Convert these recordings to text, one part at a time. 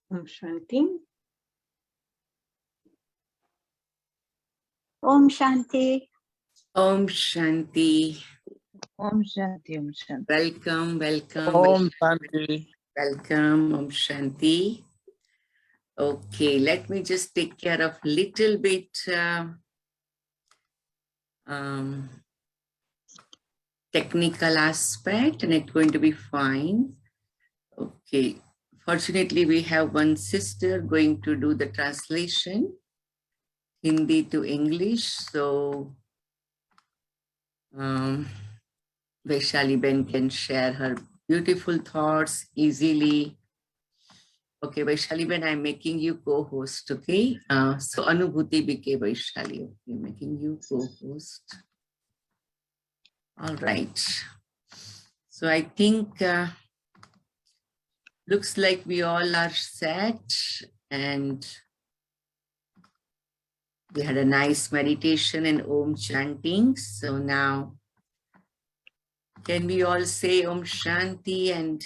Om Shanti. Om Shanti. Om Shanti. Om Shanti, Om Shanti. Welcome, welcome. Om Shanti. Welcome, Om Shanti. Okay, let me just take care of little bit technical aspect, and it's going to be fine. Okay, fortunately we have one sister going to do the translation, Hindi to English. So Vaishali Ben can share her beautiful thoughts easily. Okay, Vaishali Ben, I'm making you co-host, okay? So Anubhuti BK Vaishali, okay, making you co-host. All right. So I think looks like we all are set, and we had a nice meditation and Om chanting. So now, can we all say Om Shanti and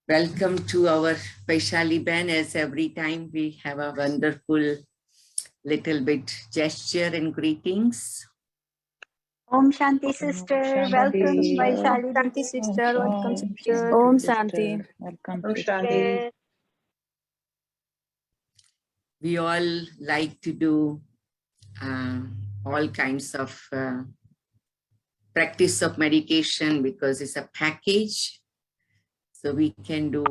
welcome to our Vaishali Ben, as every time we have a wonderful little bit gesture and greetings. Om Shanti, sister. Welcome, Shanti. Vaishali. Om Shanti, sister. Welcome, sister. Om Shanti. Welcome, Om sister. Shanti. We all like to do all kinds of practice of meditation because it's a package. So we can do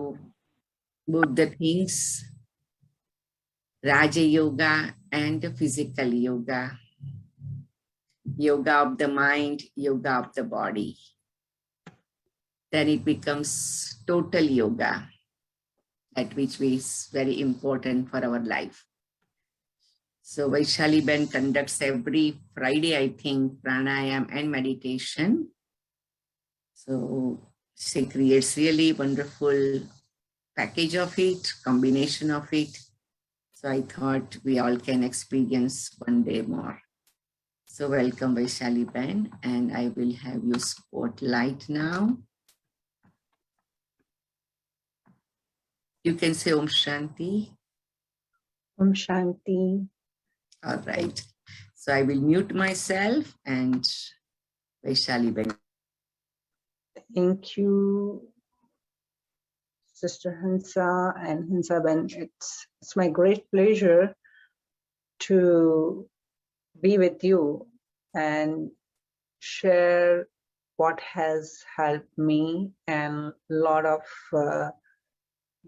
both the things, Raja Yoga and physical yoga. Yoga of the mind, yoga of the body. Then it becomes total yoga, at which is very important for our life. So Vaishali Ben conducts every Friday, I think, pranayam and meditation. So she creates really wonderful package of it, combination of it. So I thought we all can experience one day more. So welcome Vaishali Ben, and I will have you spotlight now. You can say Om Shanti. Om Shanti. All right. So I will mute myself and Vaishali Ben. Thank you, Sister Hansa and Hansa Ben. It's my great pleasure to be with you and share what has helped me, and a lot of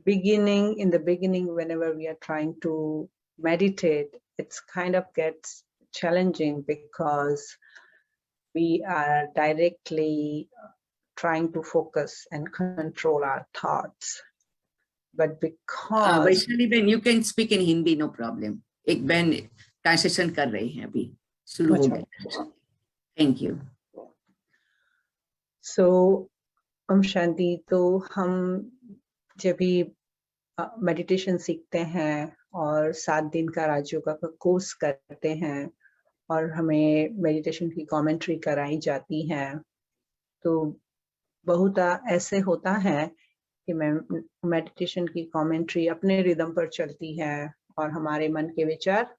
in the beginning, whenever we are trying to meditate, it's kind of gets challenging because we are directly trying to focus and control our thoughts. But because Vaishali Ben, you can speak in Hindi, no problem. एक बहन translation कर रहे हैं अभी, शुरू हो गया. Thank you. So Om Shanti, तो हम जब भी मेडिटेशन सीखते हैं और 7 दिन का राजयोगा का कोर्स करते हैं और हमें मेडिटेशन की कमेंट्री कराई जाती है, तो बहुत ऐसे होता है कि मेडिटेशन की कमेंट्री अपने रिदम पर चलती है और हमारे मन के विचार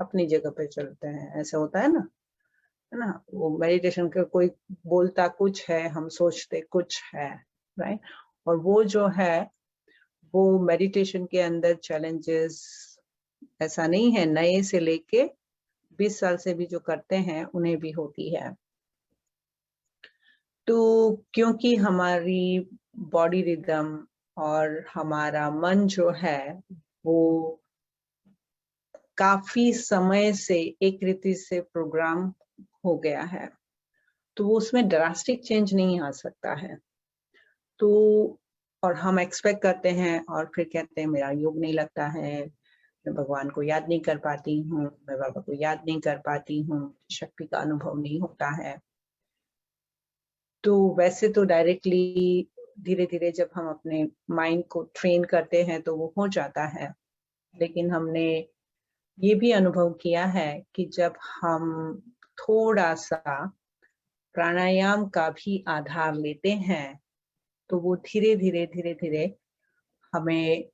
अपनी जगह पर चलते हैं. ऐसा होता है ना. वो मेडिटेशन का कोई बोलता कुछ है, हम सोचते कुछ है, राइट. और वो जो है वो मेडिटेशन के अंदर चैलेंजेस ऐसा नहीं है, नए से लेके 20 साल से भी जो करते हैं उन्हें भी होती है. तो क्योंकि हमारी बॉडी रिदम और हमारा मन जो है वो काफी समय से एक रीति से प्रोग्राम हो गया है, तो उसमें ड्रास्टिक चेंज नहीं आ सकता है. तो और हम एक्सपेक्ट करते हैं और फिर कहते हैं मेरा योग नहीं लगता है, मैं भगवान को याद नहीं कर पाती हूँ, मैं बाबा को याद नहीं कर पाती हूँ, शक्ति का अनुभव नहीं होता है. तो वैसे तो डायरेक्टली धीरे धीरे जब हम अपने माइंड को ट्रेन करते हैं तो वो हो जाता है, लेकिन हमने ये भी अनुभव किया है कि जब हम थोड़ा सा प्राणायाम का भी आधार लेते हैं तो वो धीरे धीरे हमें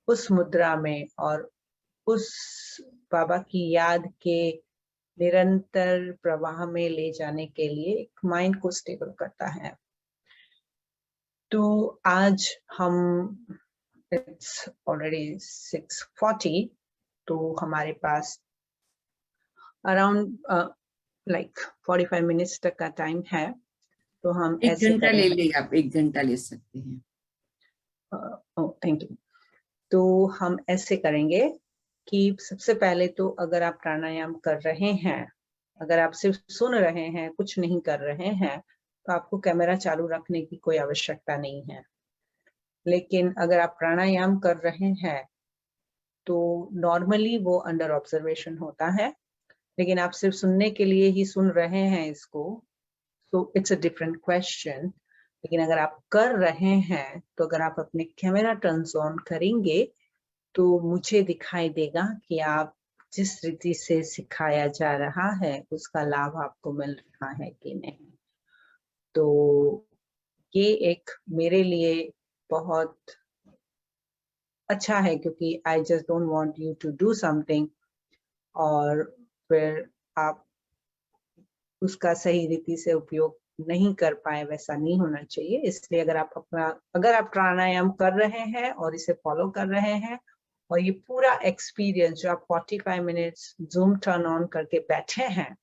उस मुद्रा में और उस बाबा की याद के निरंतर प्रवाह में ले जाने के लिए एक माइंड को स्टेबल करता है। तो आज हम इट्स ऑलरेडी 6:40, तो हमारे पास अराउंड लाइक 45 मिनट्स तक का टाइम है। तो हम 1 ऐसे घंटा ले करेंगे। लेगा, आप 1 घंटा ले सकते हैं। Thank you. तो हम ऐसे करेंगे कि सबसे पहले तो अगर आप प्राणायाम कर रहे हैं, अगर आप सिर्फ सुन रहे हैं, कुछ नहीं कर रहे हैं, तो आपको कैमरा चालू रखने की कोई आवश्यकता नहीं है। लेकिन अगर आप प्राणायाम कर रहे हैं तो नॉर्मली वो अंडर ऑब्जर्वेशन होता है, लेकिन आप सिर्फ सुनने के लिए ही सुन रहे हैं इसको, तो इट्स अ डिफरेंट क्वेश्चन। लेकिन अगर आप कर रहे हैं तो अगर आप अपने कैमरा टर्न्स ऑन करेंगे तो मुझे दिखाई देगा कि आप जिस रीति से सिखाया जा रहा है उसका लाभ आपको मिल रहा है कि नहीं। तो ये एक मेरे लिए बहुत अच्छा है, क्योंकि I just don't want you to do something और फिर आप उसका सही रीति से उपयोग नहीं कर पाए, वैसा नहीं होना चाहिए। इसलिए अगर आप प्राणायाम कर रहे हैं और इसे फॉलो कर रहे हैं और ये पूरा एक्सपीरियंस जो आप 45 मिनट्स जूम टर्न ऑन करके बैठे हैं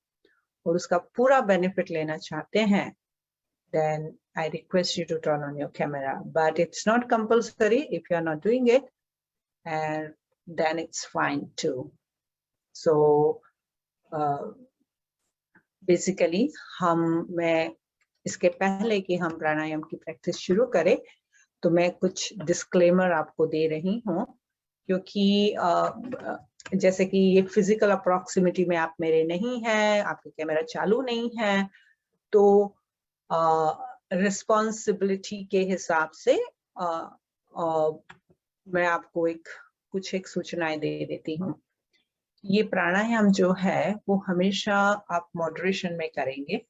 और उसका पूरा बेनिफिट लेना चाहते हैं, then I request you to turn on your camera. But it's not compulsory. If you are not doing it, and then it's fine too. So basically मैं इसके पहले कि हम प्राणायाम की प्रैक्टिस शुरू करें तो मैं कुछ डिस्क्लेमर आपको दे रही हूँ, क्योंकि जैसे कि ये फिजिकल अप्रॉक्सिमिटी में आप मेरे नहीं हैं, आपके कैमरा चालू नहीं है, तो रिस्पॉन्सिबिलिटी के हिसाब से मैं आपको कुछ सूचनाएं दे देती हूँ। ये प्राणायाम जो है वो हमेशा आप मॉडरेशन में करेंगे।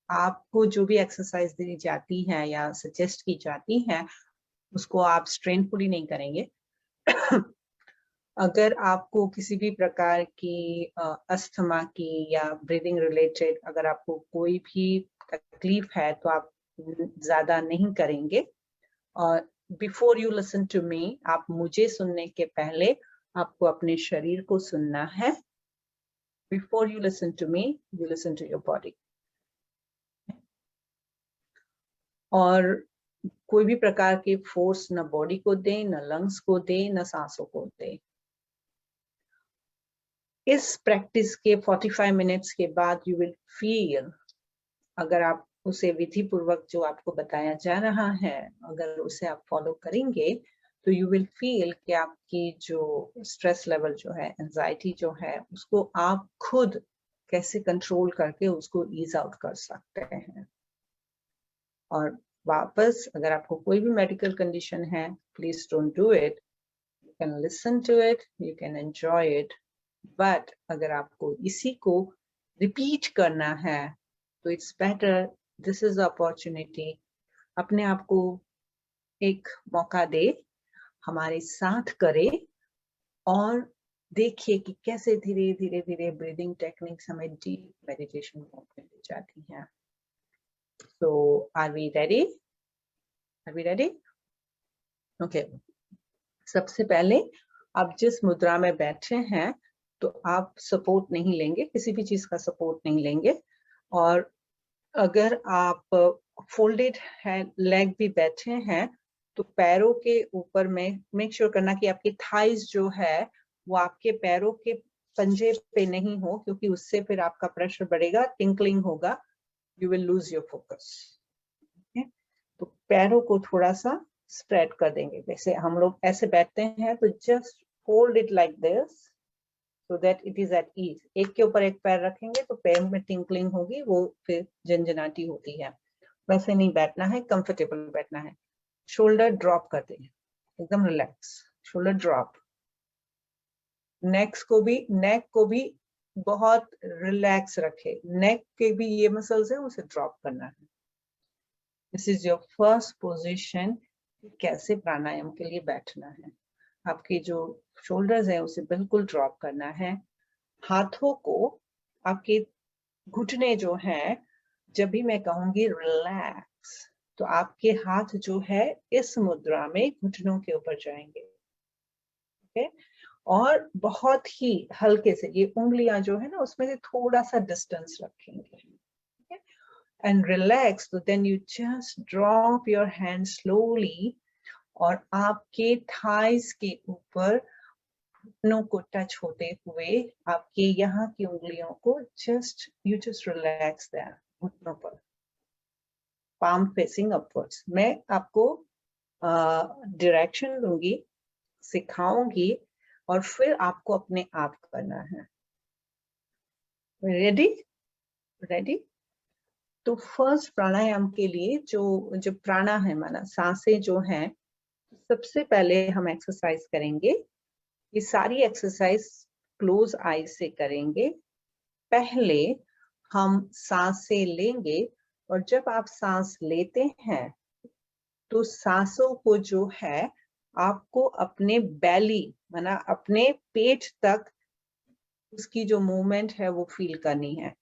आपको जो भी एक्सरसाइज दी जाती है या सजेस्ट की जाती है उसको आप स्ट्रेनफुली नहीं करेंगे। अगर आपको किसी भी प्रकार की अस्थमा की या ब्रीदिंग रिलेटेड अगर आपको कोई भी तकलीफ है तो आप ज्यादा नहीं करेंगे। और before you listen to me, आप मुझे सुनने के पहले आपको अपने शरीर को सुनना है। Before you listen to me, you listen to your body. और कोई भी प्रकार के फोर्स न बॉडी को दे, न लंग्स को दे, न सांसों को दे। इस प्रैक्टिस के 45 मिनट्स के बाद यू विल फील, अगर आप उसे विधि पूर्वक जो आपको बताया जा रहा है अगर उसे आप फॉलो करेंगे तो यू विल फील कि आपकी जो स्ट्रेस लेवल जो है, एंजाइटी जो है, उसको आप खुद कैसे कंट्रोल करके उसको ईज आउट कर सकते हैं। और वापस अगर आपको कोई भी मेडिकल कंडीशन है, please don't do it. You can listen to it, you can enjoy it, but अगर आपको इसी को रिपीट करना है तो it's better, this is opportunity. अपने आप को एक मौका दे, हमारे साथ करे और देखिए कि कैसे धीरे धीरे धीरे ब्रीदिंग टेक्निक्स हमें डीप मेडिटेशन मोड में ले जाती हैं। So are we ready? Are we ready? Okay. सबसे पहले आप जिस मुद्रा में बैठे हैं तो आप सपोर्ट नहीं लेंगे, किसी भी चीज का सपोर्ट नहीं लेंगे। और अगर आप फोल्डेड है लेग भी बैठे हैं तो पैरों के ऊपर में मेक श्योर करना कि आपकी थाइज जो है वो आपके पैरों के पंजे पे नहीं हो, क्योंकि उससे फिर आपका प्रेशर बढ़ेगा, टिंकलिंग होगा, you will lose your focus. Okay? तो पैरों को थोड़ा सा स्प्रेड कर देंगे। वैसे हम लोग ऐसे बैठते हैं तो just hold it like this so that it is at ease. एक के ऊपर एक पैर रखेंगे तो पैर में टिंकलिंग होगी, वो फिर झंझनाटी होती है। वैसे नहीं बैठना है, कंफर्टेबल बैठना है। शोल्डर ड्रॉप कर देंगे, एकदम रिलैक्स, शोल्डर ड्रॉप। नेक को भी बहुत रिलैक्स रखे। नेक के भी ये मसल्स है, उसे ड्रॉप करना है। This is your first position. कैसे प्राणायाम के लिए बैठना है। आपके जो शोल्डर्स है उसे बिल्कुल ड्रॉप करना है। हाथों को, आपके घुटने जो है, जब भी मैं कहूंगी रिलैक्स, तो आपके हाथ जो है इस मुद्रा में घुटनों के ऊपर जाएंगे। ओके, और बहुत ही हल्के से ये उंगलियां जो है ना उसमें से थोड़ा सा डिस्टेंस रखेंगे। एंड रिलैक्स, तो then you just drop your hand slowly, और आपके थाइस के ऊपर घुटनों को टच होते हुए आपके यहाँ की उंगलियों को यू जस्ट रिलैक्स देयर, घुटनों पर, पाम फेसिंग अपवर्ड्स। मैं आपको डायरेक्शन दूंगी, सिखाऊंगी, और फिर आपको अपने आप करना है। रेडी? रेडी? तो फर्स्ट प्राणायाम के लिए जो प्राणा है, माना सांसें जो हैं, सबसे पहले हम एक्सरसाइज करेंगे। ये सारी एक्सरसाइज क्लोज आई से करेंगे। पहले हम सांसें लेंगे, और जब आप सांस लेते हैं तो सांसों को जो है आपको अपने बैली, माना अपने पेट तक उसकी जो मूवमेंट है वो फील करनी है।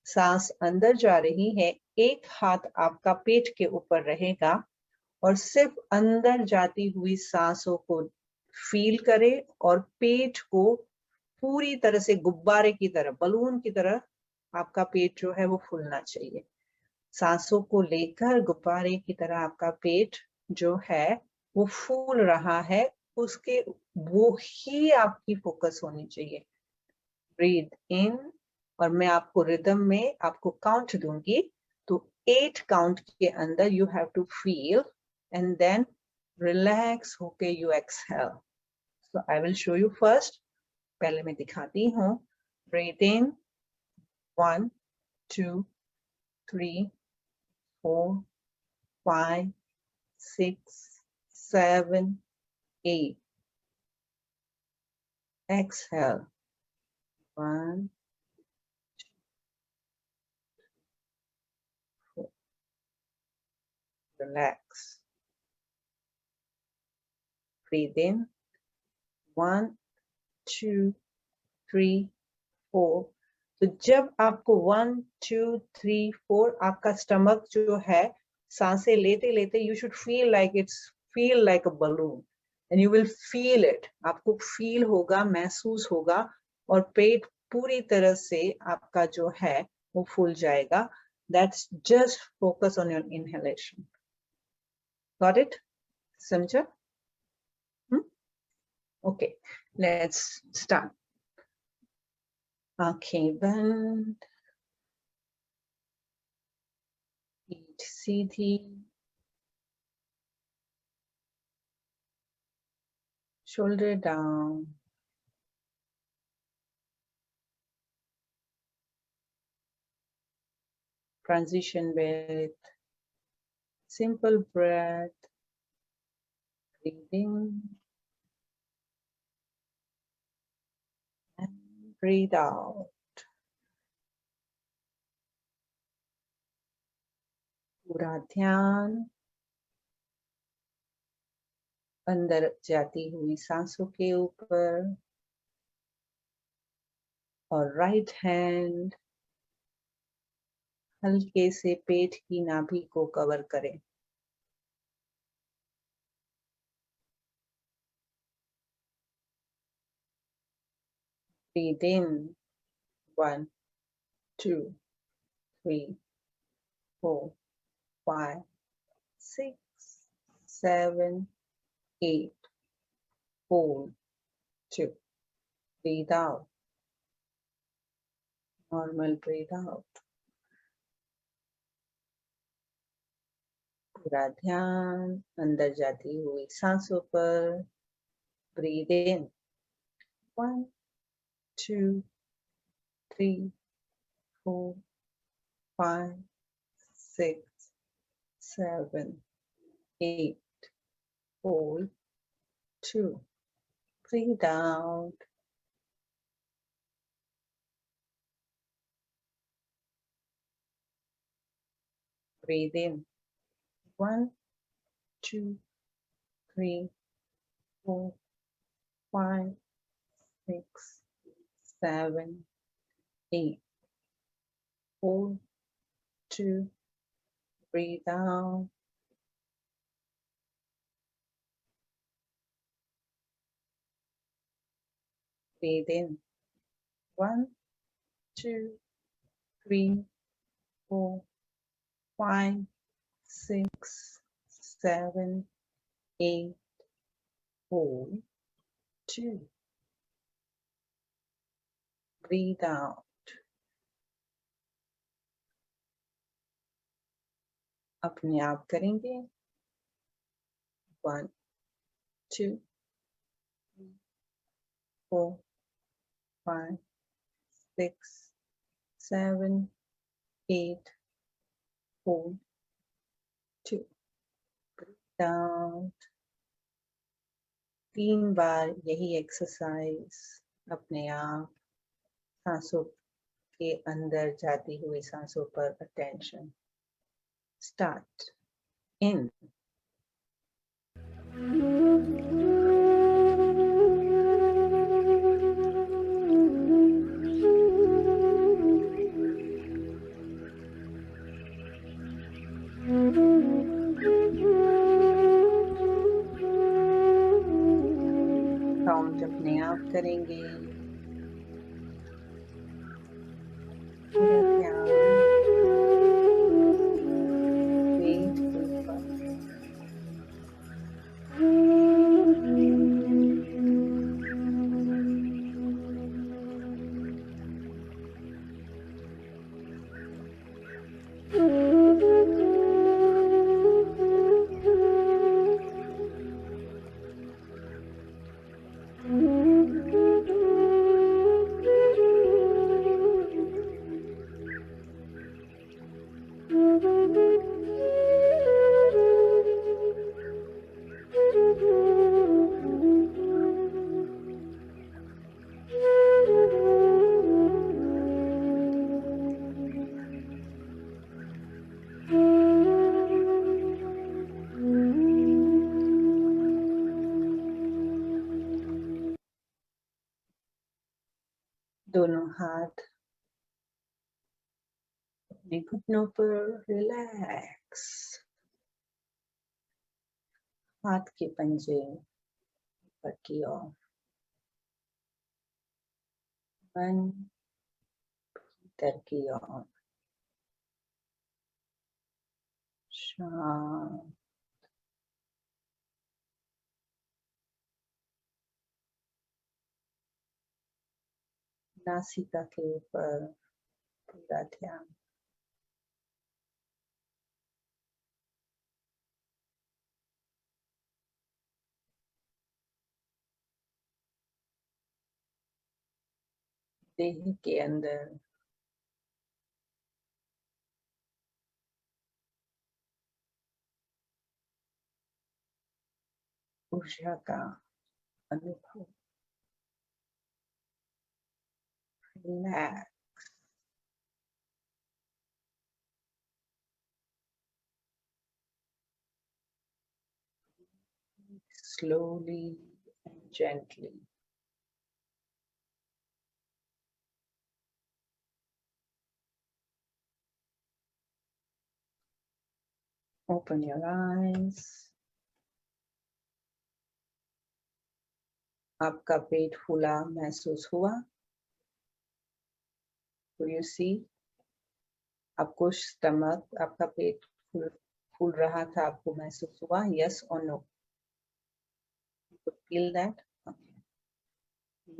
सांस अंदर जा रही है, एक हाथ आपका पेट के ऊपर रहेगा, और सिर्फ अंदर जाती हुई सांसों को फील करें, और पेट को पूरी तरह से गुब्बारे की तरह, बलून की तरह आपका पेट जो है वो फूलना चाहिए। सांसों को लेकर गुब्बारे की तरह आपका पेट जो है वो फूल रहा है, उसके वो ही आपकी फोकस होनी चाहिए। ब्रीथ इन, और मैं आपको रिदम में आपको काउंट दूंगी, तो 8 काउंट के अंदर you have to feel, and then relax होके you exhale. So I will show you first, पहले मैं दिखाती हूँ। Breathe in 1 2 3 4 5 6 7 8, exhale 1 4, relax, breathe in 1 2 3 4। तो जब आपको 1 2 3 4 आपका स्टमक जो है सांसें लेते लेते, you should feel like a balloon, and you will feel it, आपको फील होगा, महसूस होगा, और पेट पूरी तरह से आपका जो है वो फूल जाएगा। That's just focus on your inhalation. Got it? समझा? Okay, let's start. आंखें बंद, पीठ सीधी, shoulder down, transition with simple breath, breathing and breathe out. पूरा ध्यान अंदर जाती हुई सांसों के ऊपर, और राइट हैंड हल्के से पेट की नाभि को कवर करें। Breathe in 1 2 3 4 5 6 7 8, hold 2, breathe out, normal breathe out। पूरा ध्यान अंदर जाती हुई सांसों पर। Breathe in 1 2 3 4 5 6 7 8, hold 2, breathe out। Breathe in 1 2 3, 4, 5, 6, 7, 8. Hold, 2, breathe out. Breathe in. 1, 2, 3, 4, 5, 6, 7, 8. Hold, 2. Breathe out. अपने आप करेंगे. 1, 2, 3, 4, 5, 6, 7, 8. Hold, 2. Breathe out. 3 बार यही एक्सरसाइज अपने आप सांसों के अंदर जाती हुई सांसों पर अटेंशन. स्टार्ट. इन. काउंट अपने आप करेंगे. पूरा ध्यान पेट के ऊपर. दोनों हाथ अपने घुटनों पर रिलैक्स. हाथ के पंजे ऊपर की ओर. मन भीतर की ओर. शांत. नासिका के ऊपर पूरा ध्यान. देह के अंदर ऊर्जा का अनुभव. Relax. Slowly and gently. Open your eyes. आपका पेट फूला महसूस हुआ? Do you see? आपको स्टमक, आपका पेट फूल रहा था, आपको महसूस हुआ? Yes or no? You feel that? Okay.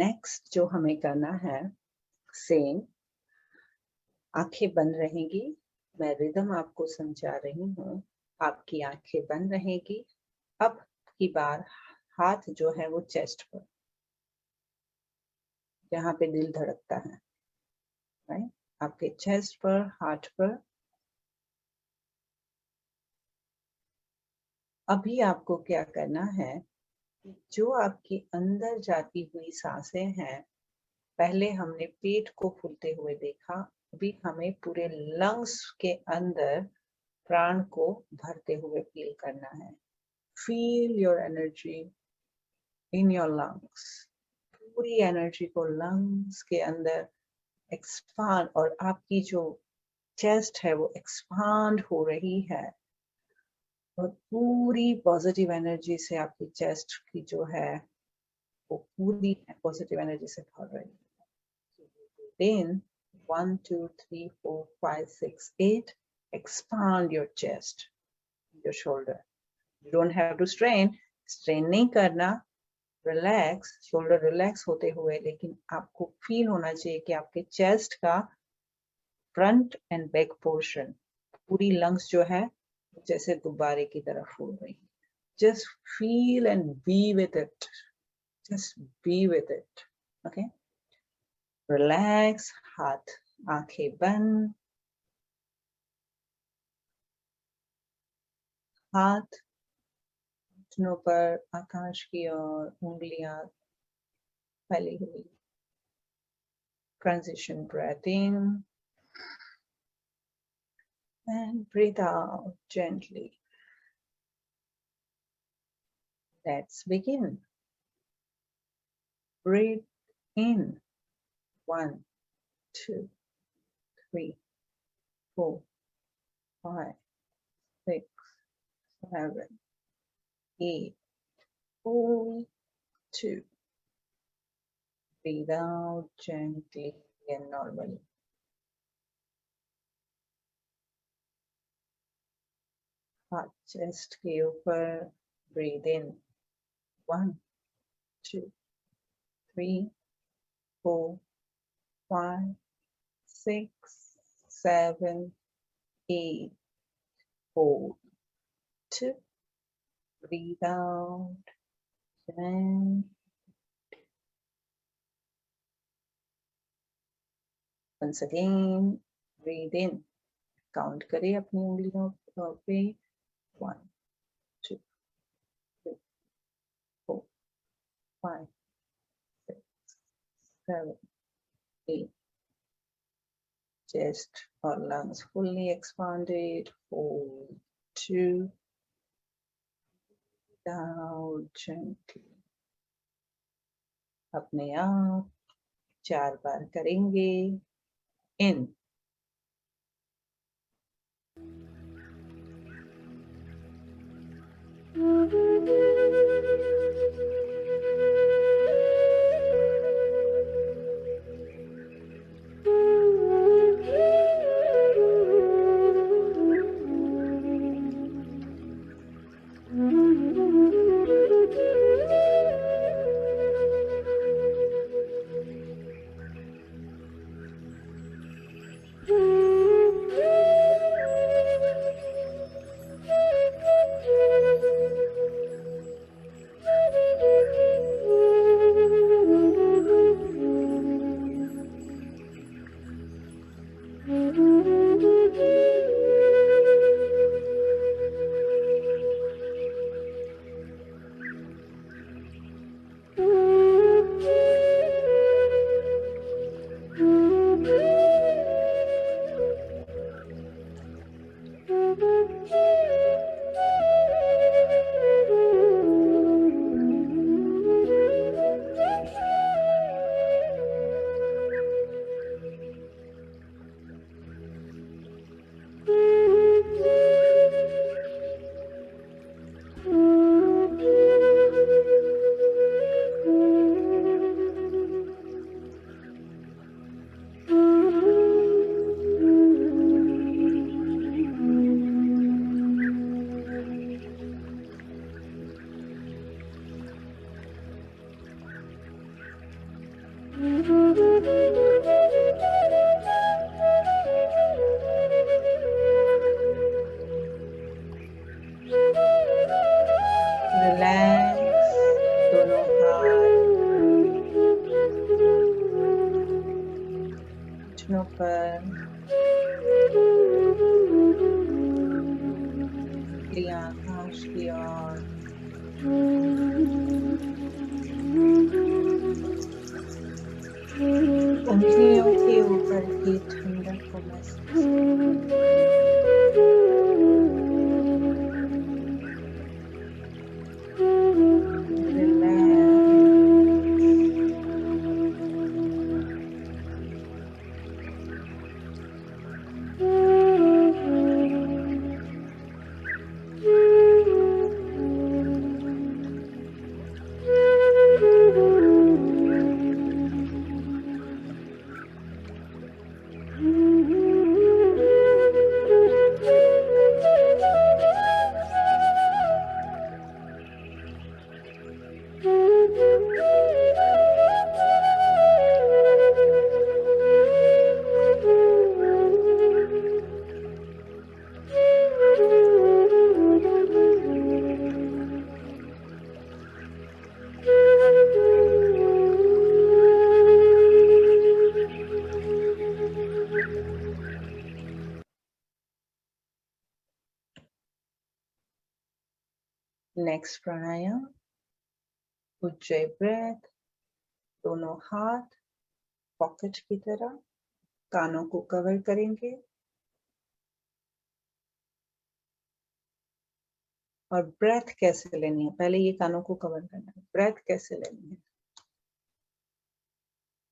Next जो हमें करना है, सेम. आंखें बंद रहेंगी. मैं रिदम आपको समझा रही हूँ. आपकी आंखें बंद रहेगी. अब की बार हाथ जो है वो चेस्ट पर, जहाँ पे दिल धड़कता है, राइट? आपके चेस्ट पर, हार्ट पर. अभी आपको क्या करना है, जो आपकी अंदर जाती हुई सांसें हैं, पहले हमने पेट को फूलते हुए देखा, अभी हमें पूरे लंग्स के अंदर प्राण को भरते हुए फील करना है. feel your energy in your lungs. पूरी एनर्जी को लंग्स के अंदर एक्सपांड, और आपकी जो चेस्ट है वो एक्सपांड हो रही है, और पूरी पॉजिटिव एनर्जी से आपकी चेस्ट की जो है वो पूरी पॉजिटिव एनर्जी से भर रही है. Then 1 2 3 4 5 6 8 expand your chest, your shoulder. You don't have to strain नहीं करना. रिलैक्स, शोल्डर रिलैक्स होते हुए, लेकिन आपको फील होना चाहिए कि आपके चेस्ट का फ्रंट एंड बैक पोर्शन, पूरी लंग्स जो है जैसे गुब्बारे की तरह फूल रही. Just feel and be with it, just be with it. Okay, relax. हाथ, आंखें बंद. हाथ घुटनों पर आकाश की ओर, उंगलियां फैली हुई. Transition breath in and breathe out gently. Let's begin. Breathe in. 1 2 3 4 5 6 7 8. Hold 2. Breathe out gently and normally. Heart chest के ऊपर. Breathe in. 1 2 3 4 5 6 7 8. Hold 2. Breathe out. And once again, breathe in. Count करें अपनी उंगलियों पे. 1 2 3 4 5 6 7 8. Chest or lungs fully expanded. Hold 2. Down gently. अपने आप 4 बार करेंगे. In. घुटनों पर, उंगलियां आकाश की ओर, उंगलियों के ऊपर की ठंडक को महसूस नेक्स्ट प्राणायाम, उज्जय ब्रेथ, दोनों हाथ पॉकेट की तरह, कानों को कवर करेंगे और ब्रेथ कैसे लेनी है, पहले ये कानों को कवर करना है। ब्रेथ कैसे लेनी है,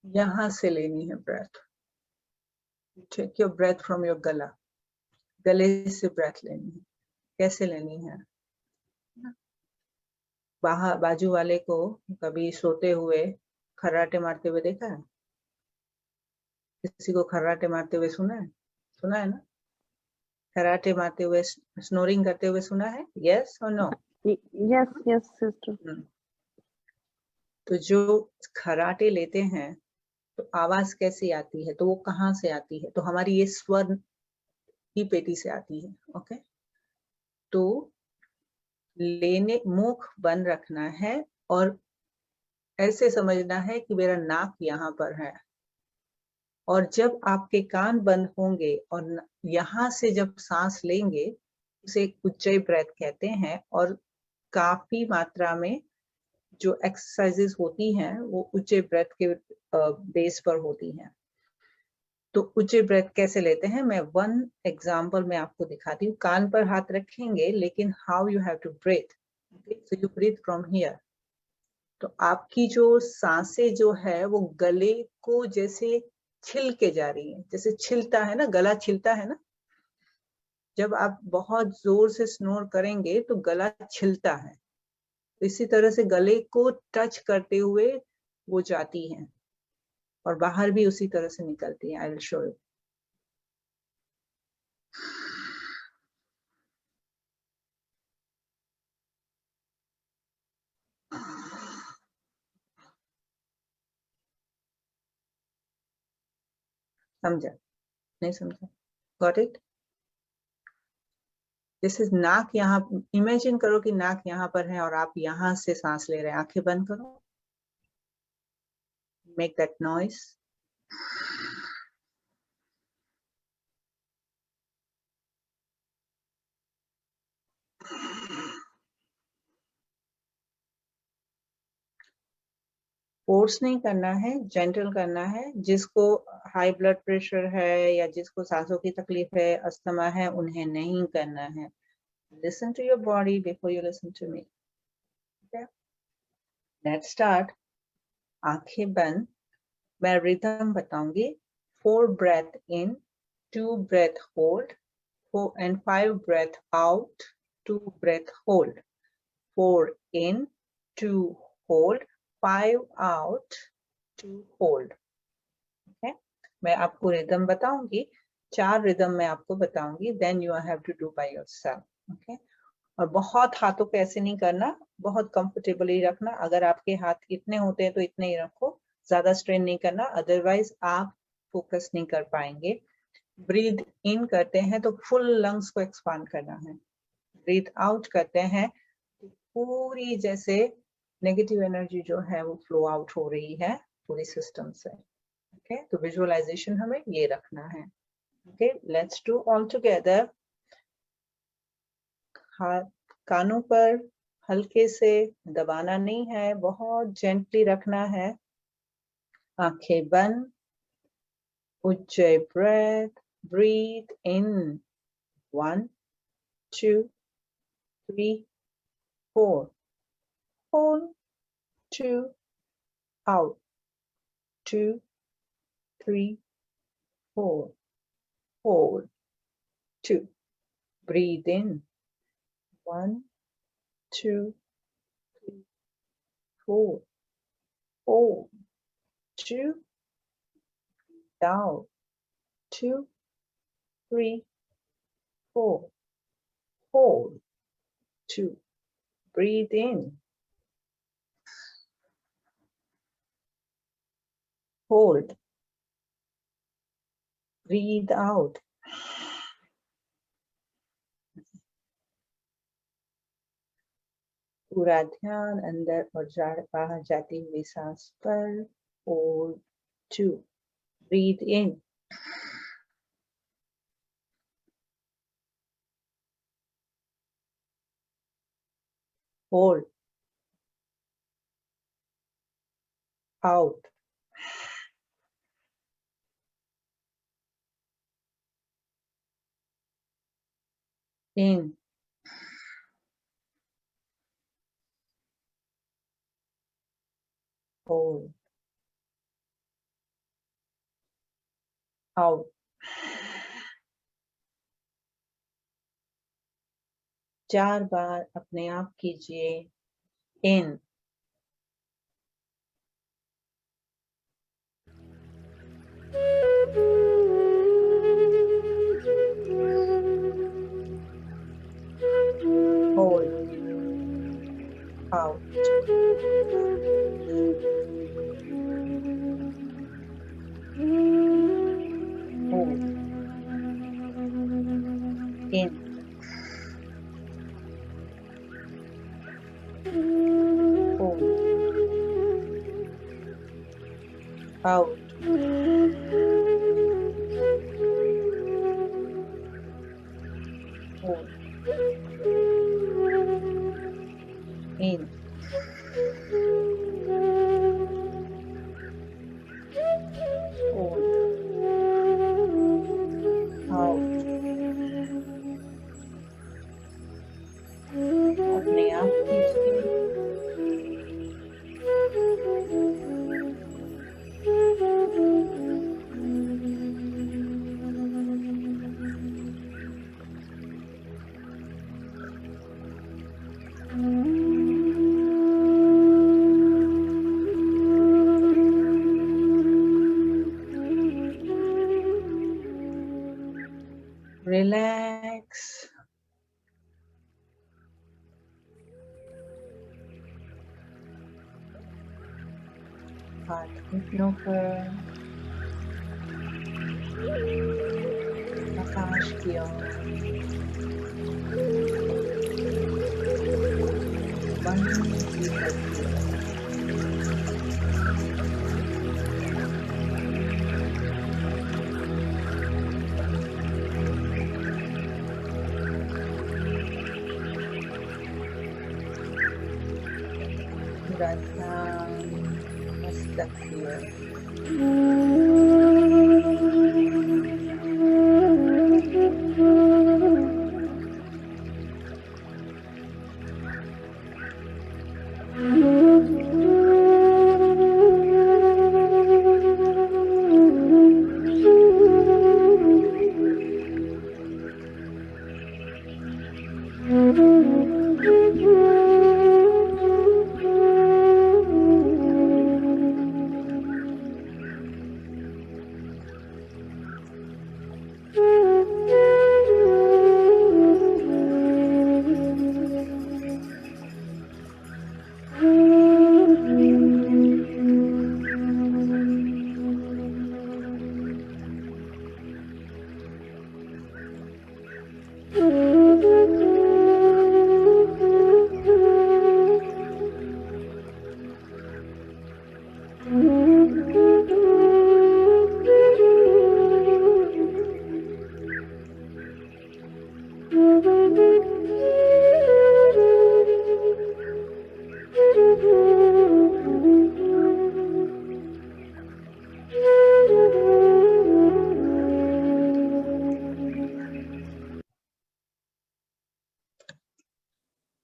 यहां से लेनी है breath. Take your breath from your गला, गले से ब्रेथ लेनी है। कैसे लेनी है, बाहर बाजू वाले को कभी सोते हुए खर्राटे मारते हुए देखा है? किसी को खर्राटे मारते हुए सुना है? सुना है ना? खर्राटे मारते हुए, स्नोरिंग करते हुए सुना है? यस और नो? Yes, sister. तो जो खर्राटे लेते हैं तो आवाज कैसी आती है, तो वो कहाँ से आती है? तो हमारी ये स्वर की पेटी से आती है। ओके, तो लेने, मुख बंद रखना है और ऐसे समझना है कि मेरा नाक यहाँ पर है, और जब आपके कान बंद होंगे और यहाँ से जब सांस लेंगे, उसे एक उज्जय ब्रेथ कहते हैं। और काफी मात्रा में जो एक्सरसाइजेस होती हैं वो उज्जय ब्रेथ के बेस पर होती हैं। तो उज्जय ब्रेथ कैसे लेते हैं, मैं वन एग्जांपल में आपको दिखाती हूँ। कान पर हाथ रखेंगे, लेकिन how you have to breathe, so you breathe from here. तो आपकी जो सांसें जो है वो गले को जैसे छिल के जा रही है, जैसे छिलता है ना, गला छिलता है ना। जब आप बहुत जोर से स्नोर करेंगे तो गला छिलता है, तो इसी तरह से गले को टच करते हुए वो जाती हैं और बाहर भी उसी तरह से निकलती है। आई विल शो यू। समझा? नहीं समझा? Got it? दिस इज नाक। यहाँ इमेजिन करो कि नाक यहाँ पर है और आप यहाँ से सांस ले रहे हैं। आंखें बंद करो, मेक दैट नॉइस। फोर्स नहीं करना है, जेंटल करना है। जिसको हाई ब्लड प्रेशर है या जिसको सांसों की तकलीफ है, अस्थमा है, उन्हें नहीं करना है। Listen to your body before you listen to me. Let's start. आंखें बंद, मैं रिदम बताऊंगी। 4 breath in, 2 breath hold, 4 and 5 breath out, 2 breath hold, 4 in, 2 hold, 5 out, 2 hold। okay? मैं आपको रिदम बताऊंगी, 4 रिदम मैं आपको बताऊंगी, then you have to do by yourself। okay? और बहुत हाथों को ऐसे नहीं करना, बहुत कंफर्टेबली रखना। अगर आपके हाथ इतने होते हैं तो इतने ही रखो, ज्यादा स्ट्रेन नहीं करना, अदरवाइज आप फोकस नहीं कर पाएंगे। ब्रीथ इन करते हैं तो फुल लंग्स को एक्सपांड करना है। ब्रीथ आउट करते हैं तो पूरी जैसे नेगेटिव एनर्जी जो है वो फ्लो आउट हो रही है पूरी सिस्टम से। ओके, तो विजुअलाइजेशन हमें ये रखना है। Okay, let's do all together. हाथ कानों पर हल्के से दबाना नहीं है, बहुत जेंटली रखना है। आंखें बंद, Ujjay breath, breathe in 1 2 3 4, hold 2, out 2 3 4, hold 2, breathe in 1 2 3 4, hold 2, out 2 3 4, hold 2, breathe in, hold, breathe out। पूरा ध्यान अंदर और बाहर जाती हुई सांस पर। hold 2, breathe in, hold, out, in, hold, out. 4 बार अपने आप कीजिए। in, hold, out, hold, in, hold, out, hold, in, hold, out. अपने आप कीजिए। Relax. हाथ घुटनों पर मसाज किया। बंद भी कर दिया। पूरा ध्यान मस्तक की ओर।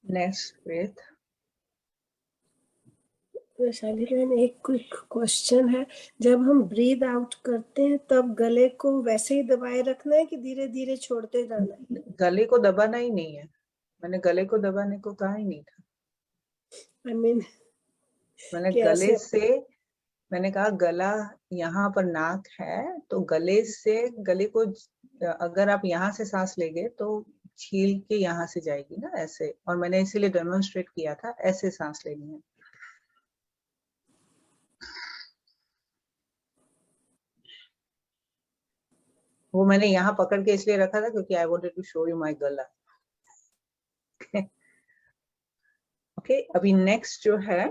Next breath. वैशाली मैम, एक क्विक क्वेश्चन है। जब हम ब्रीद आउट करते हैं तब गले को वैसे ही दबाए रखना है कि धीरे धीरे छोड़ते जाना है? गले को दबाना ही नहीं है। मैंने गले को दबाने को कहा ही नहीं था। आई मीन मैंने कि गले ऐसे से, मैंने कहा गला यहाँ पर नाक है, तो गले से, गले को अगर आप यहाँ से सांस लेंगे तो छील के यहाँ से जाएगी ना, ऐसे। और मैंने इसीलिए डेमोन्स्ट्रेट किया था, ऐसे सांस लेनी है। वो मैंने यहाँ पकड़ के इसलिए रखा था क्योंकि I wanted to show you my गला। ओके, अभी नेक्स्ट जो है,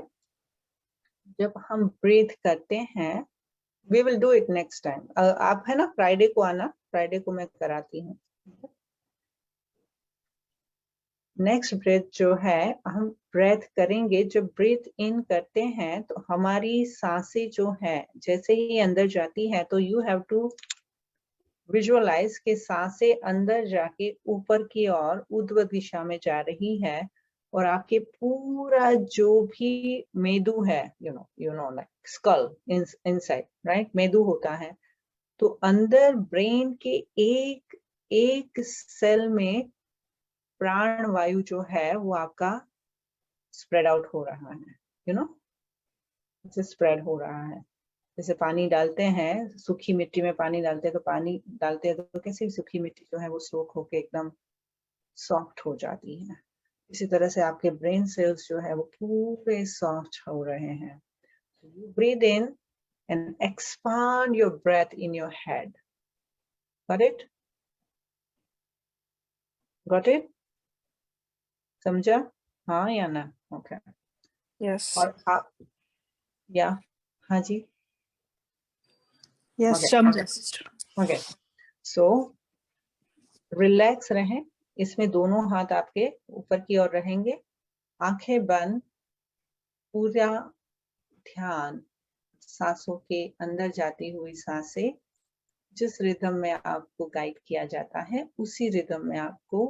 जब हम ब्रीथ करते हैं, we will do it next time. आप है ना, फ्राइडे को आना, फ्राइडे को मैं कराती हूँ। नेक्स्ट ब्रेथ जो है, हम ब्रेथ करेंगे, जब ब्रीथ इन करते हैं तो हमारी सांसें जो है जैसे ही अंदर जाती है तो यू हैव टू विजुअलाइज के सांसें अंदर जाके ऊपर की ओर ऊर्ध्व दिशा में जा रही है और आपके पूरा जो भी मेदु है, you know like skull inside, right, मेदु होता है, तो अंदर ब्रेन के एक एक सेल में प्राण वायु जो है वो आपका स्प्रेड आउट हो रहा है, यू नो, स्प्रेड हो रहा है। जैसे पानी डालते हैं, सूखी मिट्टी में पानी डालते हैं, तो पानी डालते हैं तो कैसी सूखी मिट्टी जो है वो सोख होके एकदम सॉफ्ट हो जाती है। इसी तरह से आपके ब्रेन सेल्स जो है वो पूरे सॉफ्ट हो रहे हैं। You breathe in and expand your breath in your head. Got it? Got it? समझा? हाँ या ना? Okay. Yes. और आप, या, हाँ जी? Yes, Okay. समझा sister. Okay. So, relax रहें। इसमें दोनों हाथ आपके ऊपर की ओर रहेंगे, आंखें बंद, पूरा ध्यान सांसों के अंदर जाती हुई सांसें, जिस रिदम में आपको गाइड किया जाता है उसी रिदम में आपको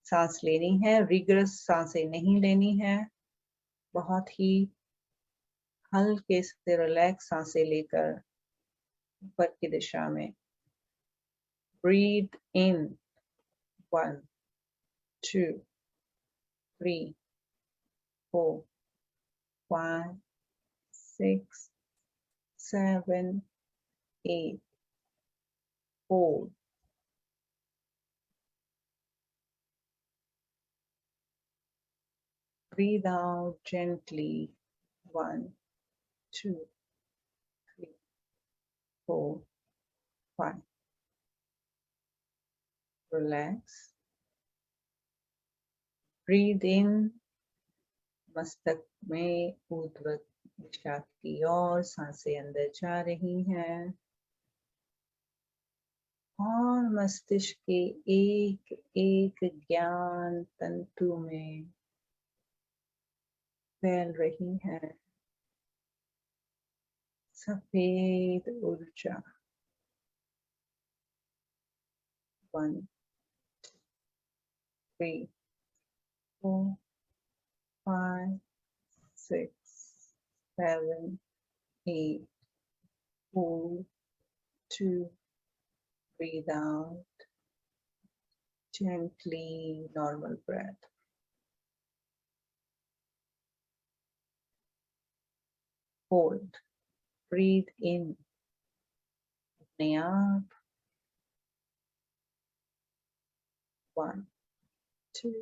सांस लेनी है। रिगरस सांसें नहीं लेनी है, बहुत ही हल्के से रिलैक्स सांसें लेकर ऊपर की दिशा में। Breathe in 1 2 3 4 5 6 7 8 4 breathe out gently 1 2 3 4 5 relax breathe in मस्तक में ऊर्ध्व दिशा की ओर सांसें अंदर जा रही हैं और मस्तिष्क के एक एक ज्ञान तंतु में फैल रही है सफेद ऊर्जा। 1 3 4 5 6 7 8 4 2 breathe out gently, normal breath. Hold, breathe in अपने आप 1 2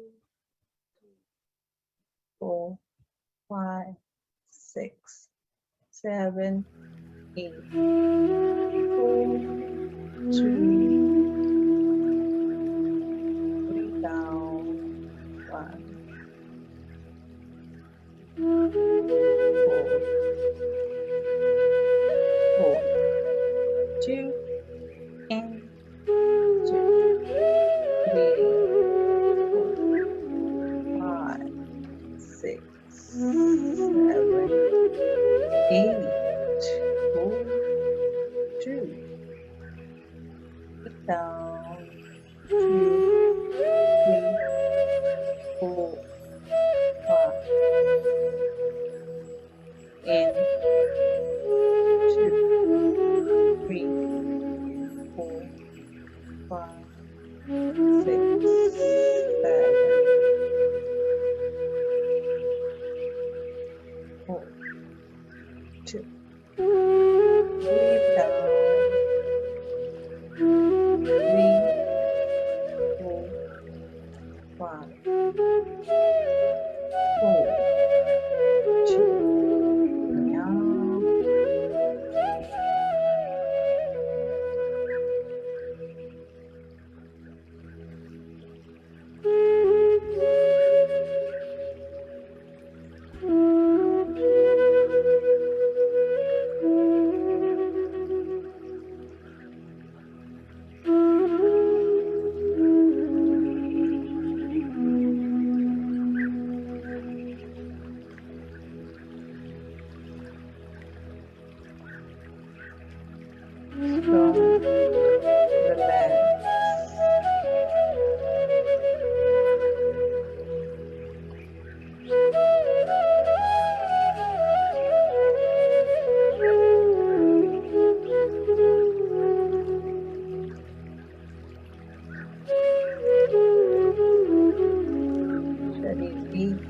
4 5 6 7 8 4 2 breathe out 1 hold 2 in 2 3 4 5 6 7 8 4 2 breathe down 2 3 4 5 in 2 3 4 5 6 7 4 2 breathe down 3 4 5 4 2 now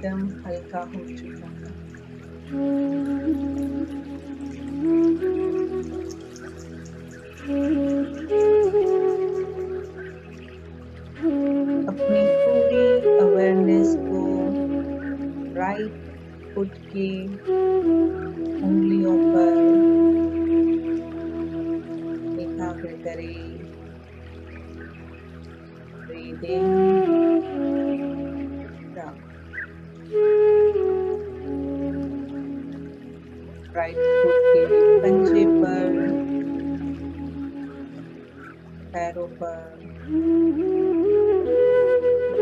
एकदम हल्का हो चुका है। अपनी पूरी अवेयरनेस को राइट फुट की उंगलियों पर एकाग्र करें। ब्रीद इन, राइट फुट के पंजे पर, पैरों पर,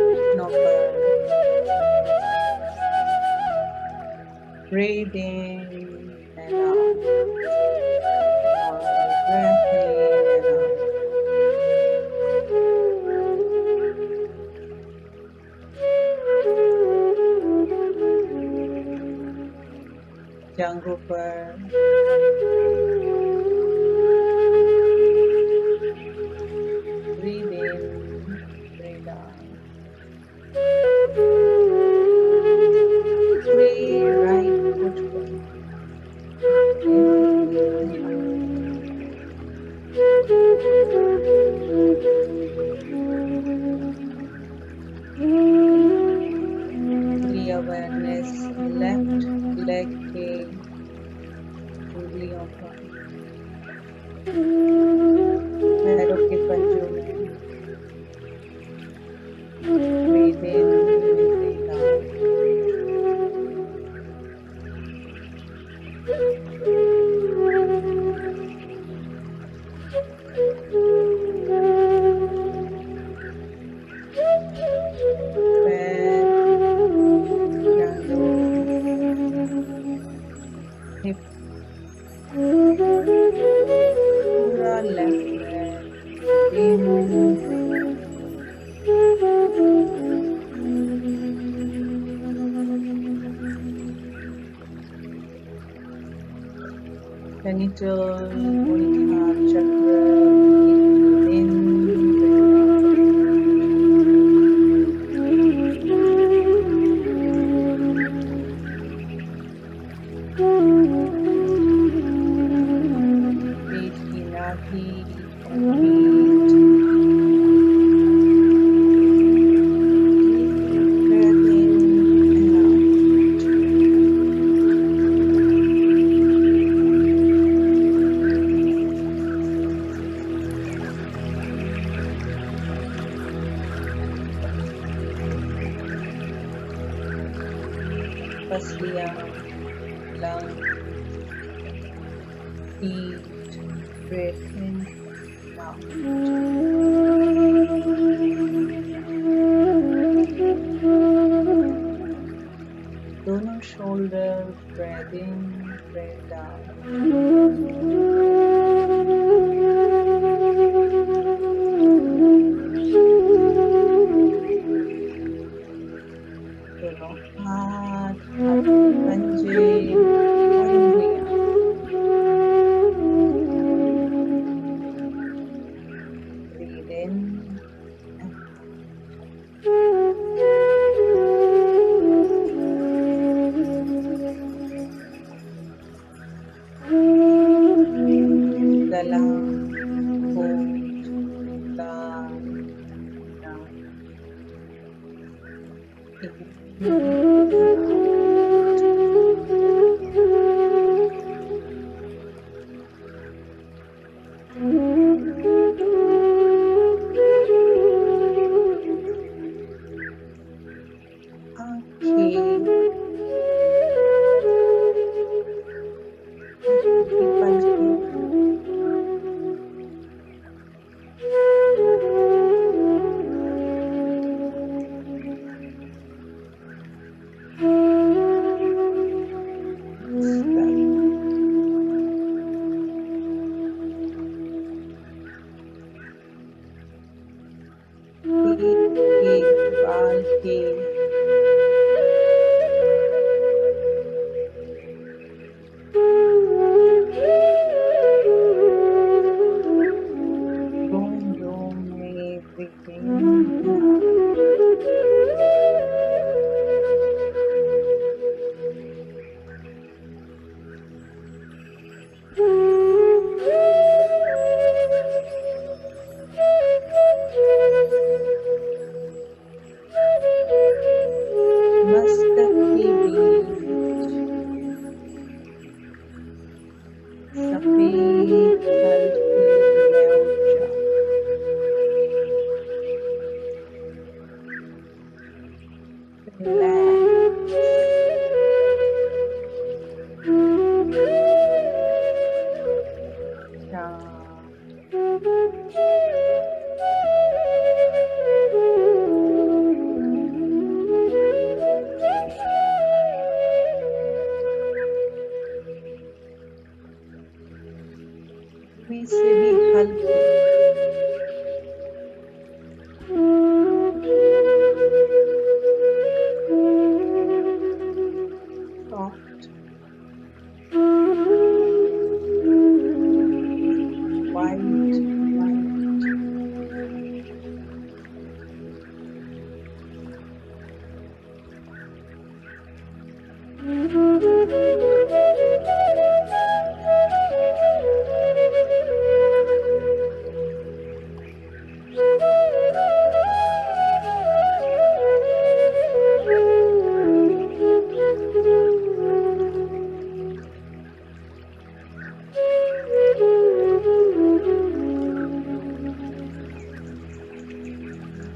घुटनों पर। Breathe in and out. Or breath in and out. जांघों पर, breathe in, breathe out. Free right foot पर, in and out. Free awareness left leg के उंगलियों पर, पैरों के पंजों में। Breathe in, breathe out. पैर, जांघों, हिप, पूरा left leg in, genital, Muladhara chakra, breathe in, पेट की नाभि और पीठ। Breath in and out. पसलियाँ, lung, feet, breath in, out. दोनों shoulder, breath in, breath out. दोनों हाथ, हाथ के पंजे और उंगलियां। Breathe in and गला, होंठ, दांत, नाक। बाल के रोम रोम में breathing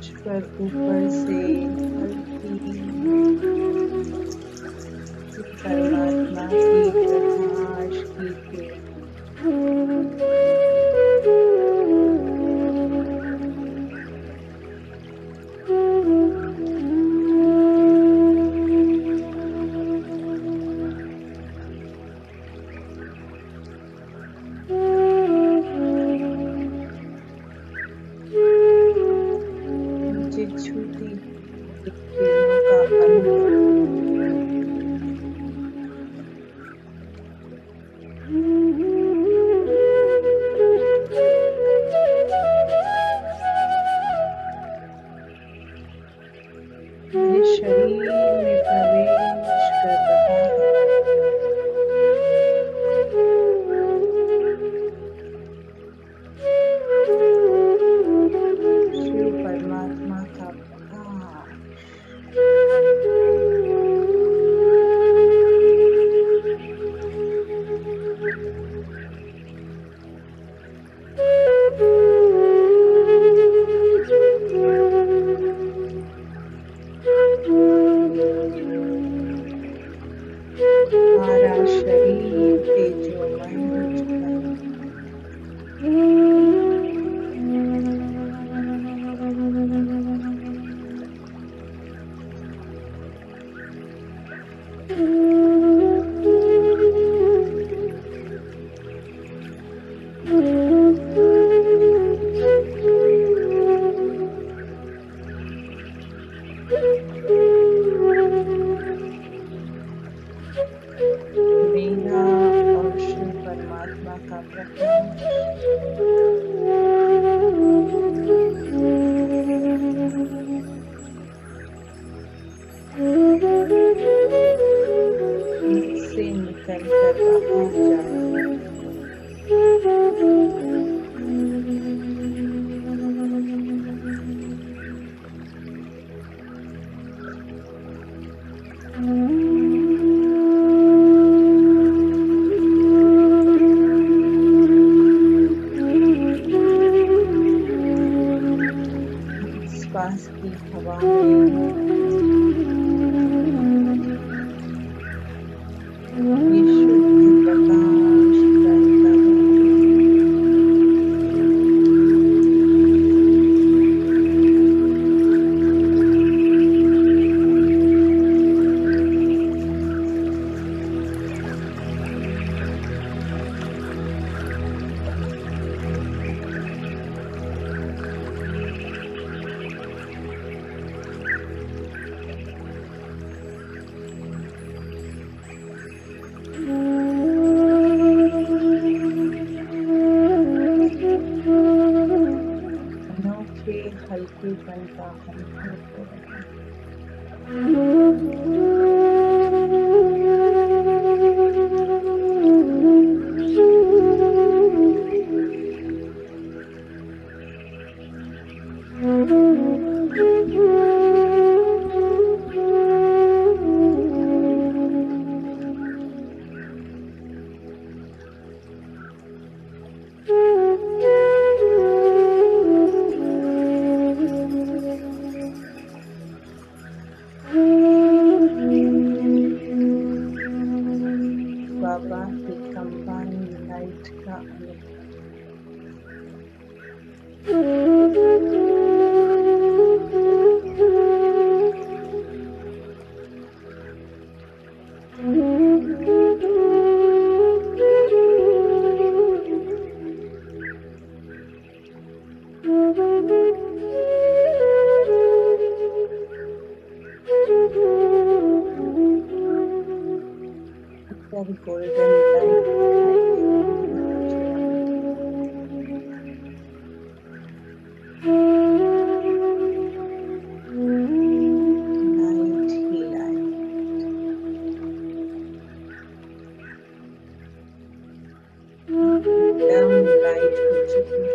मुझ पर ऊपर से हल्की परमात्मा की प्रकाश की किरण मुझे छूती हुई किरणों का अनुभव मेरे शरीर में प्रवेश कर रहा है। शिव परमात्मा का प्रकाश सारा शरीर तेजोमय हो चुका है। मेरा और शिव परमात्मा का प्रकाश मुझसे निकल कर बाहर जाए। श्वास की हवा में ये शुद्ध प्रकाश फैलता है। अनोखे हल्केपन का अनुभव हो रहा है। बाबा की कंबाइंड लाइट का अनुभव गोल्डन लाइट लाइट ही लाइट एकदम लाइट हो चुकी है।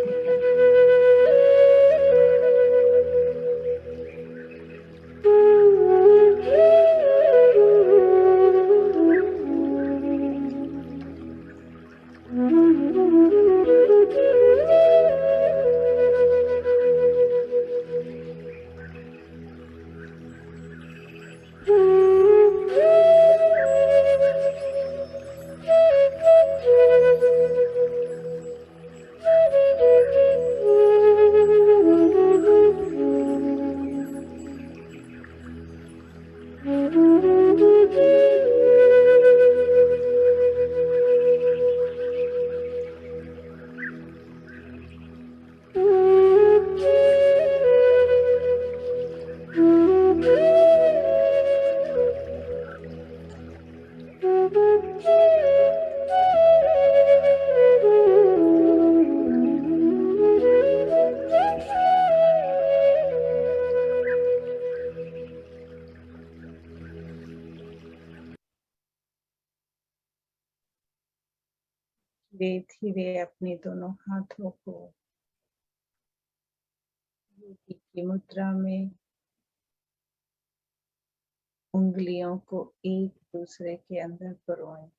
धीरे धीरे अपने दोनों हाथों को योगी की मुद्रा में उंगलियों को एक दूसरे के अंदर परोएं।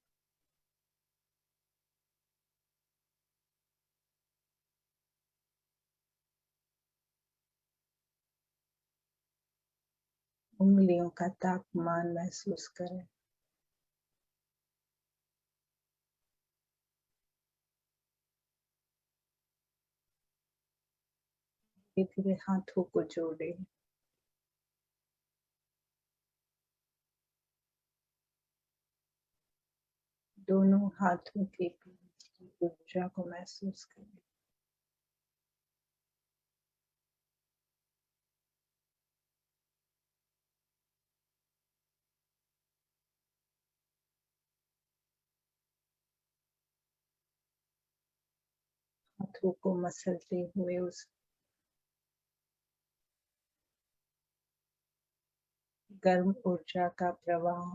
उंगलियों का तापमान महसूस करें। धीरे धीरे हाथों को जोड़ें। दोनों हाथों के बीच की ऊर्जा को महसूस करें। हाथों को मसलते हुए उस गर्म ऊर्जा का प्रवाह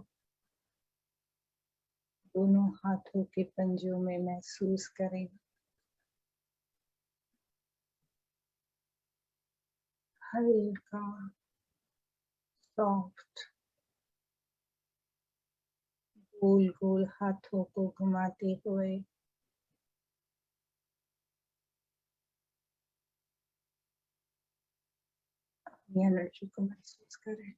दोनों हाथों के पंजों में महसूस करें। हल्का सॉफ्ट गोल गोल हाथों को घुमाते हुए अपनी एनर्जी को महसूस करें।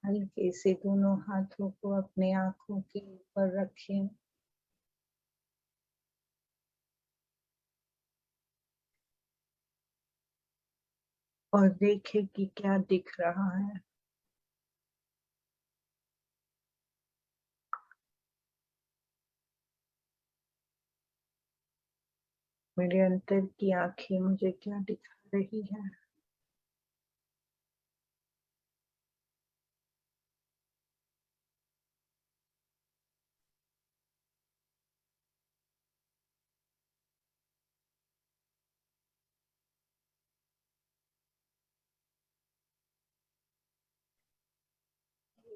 हल्के से दोनों हाथों को अपने आंखों के ऊपर रखें। और देखें कि क्या दिख रहा है। मेरे अंदर की आंखें मुझे क्या दिखा रही है।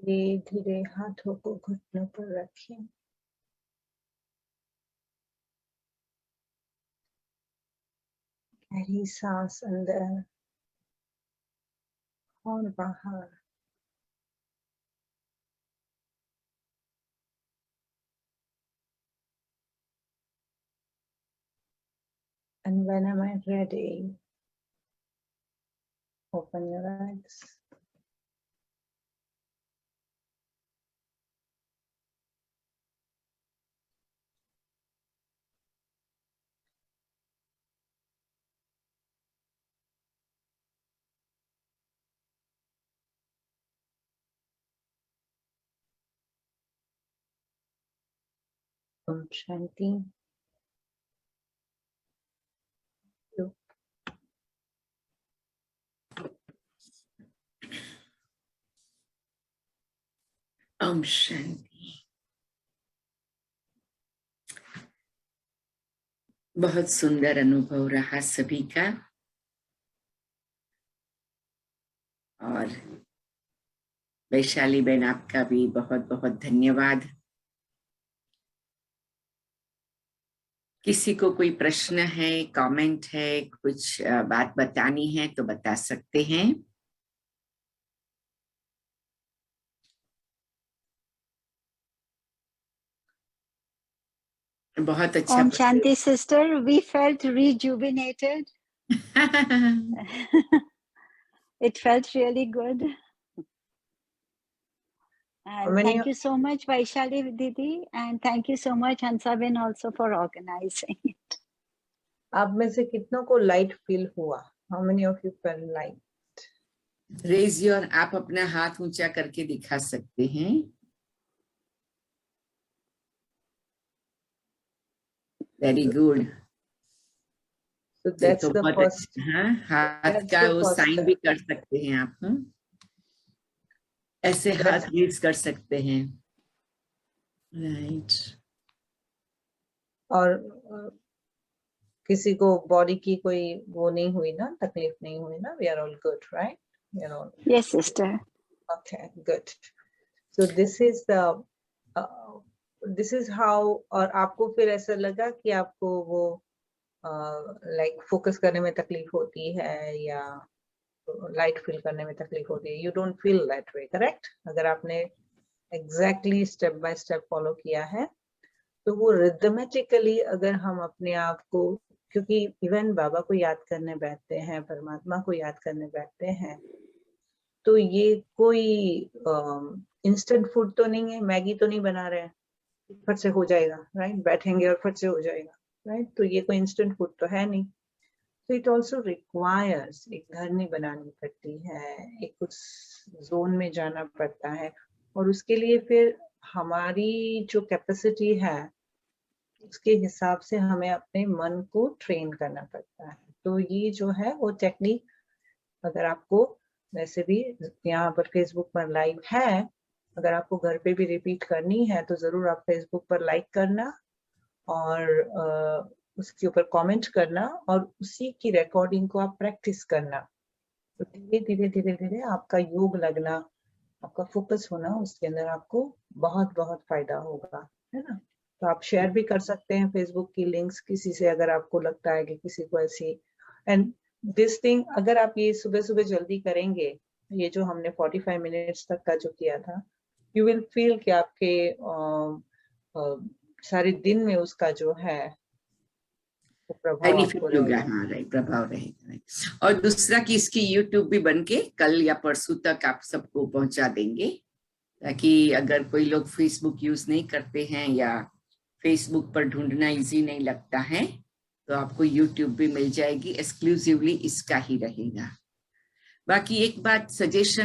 धीरे धीरे हाथों को घुटनों पर रखें। गहरी सांस अंदर और बाहर। And when am I ready? Open your eyes. Om Shanti. Om Shanti. बहुत सुंदर अनुभव रहा सभी का। और वैशाली बहन आपका भी बहुत बहुत धन्यवाद। किसी को कोई प्रश्न है, कमेंट है, कुछ बात बतानी है तो बता सकते हैं। बहुत अच्छा। Om Shanti sister, we felt rejuvenated. It felt really good. And thank you so much, Vaishali Didi, and thank you so much, Hansabin, also for organizing it. आप में से कितनों को लाइट फील हुआ? How many of you felt light? Raise your, आप अपना हाथ ऊंचा करके दिखा सकते हैं। Very good. So that's तो the बहुत first. हाँ, हाथ का वो साइन भी कर सकते हैं आप। ऐसे हाथ रेज कर सकते हैं। राइट। और किसी को बॉडी की कोई वो नहीं हुई ना, तकलीफ नहीं हुई ना? We are all good, right? you know. Yes, sister. Okay, good. So this is the this is how, और आपको फिर ऐसा लगा कि आपको वो लाइक फोकस करने में तकलीफ होती है या लाइट फील करने में तकलीफ होती है? You don't feel that way, correct? अगर आपने exactly step by step follow किया है तो वो रिदमेटिकली अगर हम अपने आप को, क्योंकि इवन बाबा को याद करने बैठते हैं, परमात्मा को याद करने बैठते हैं, तो ये कोई इंस्टेंट फूड तो नहीं है, मैगी तो नहीं बना रहे हैं फट से हो जाएगा, राइट? बैठेंगे और फट से हो जाएगा, राइट? तो ये कोई इंस्टेंट फूड तो है नहीं। तो इट ऑल्सो रिक्वायर्स, एक धरनी बनानी पड़ती है, एक उस जोन में जाना पड़ता है, और उसके लिए फिर हमारी जो कैपेसिटी है उसके हिसाब से हमें अपने मन को ट्रेन करना पड़ता है। तो ये जो है वो टेक्निक, अगर आपको वैसे भी यहाँ पर फेसबुक पर लाइव है, अगर आपको घर पे भी रिपीट करनी है तो जरूर आप फेसबुक पर लाइक करना और उसके ऊपर कमेंट करना और उसी की रिकॉर्डिंग को आप प्रैक्टिस करना। तो धीरे धीरे धीरे धीरे आपका योग लगना, आपका फोकस होना, उसके अंदर आपको बहुत बहुत फायदा होगा, है ना? तो आप शेयर भी कर सकते हैं फेसबुक की लिंक्स किसी से, अगर आपको लगता है कि किसी को ऐसी। एंड दिस थिंग, अगर आप ये सुबह सुबह जल्दी करेंगे, ये जो हमने 45 मिनट्स तक का जो किया था, यू विल फील कि आपके सारे दिन में उसका जो है वो प्रभाव आपको रहेगा। हाँ, राइट, प्रभाव रहेगा। और दूसरा कि इसकी यूट्यूब भी बन के कल या परसों तक आप सबको पहुंचा देंगे, ताकि अगर कोई लोग फेसबुक यूज नहीं करते हैं या फेसबुक पर ढूंढना इजी नहीं लगता है तो आपको यूट्यूब भी मिल जाएगी, एक्सक्लूसिवली इसका ही रहेगा। बाकी एक बात सजेशन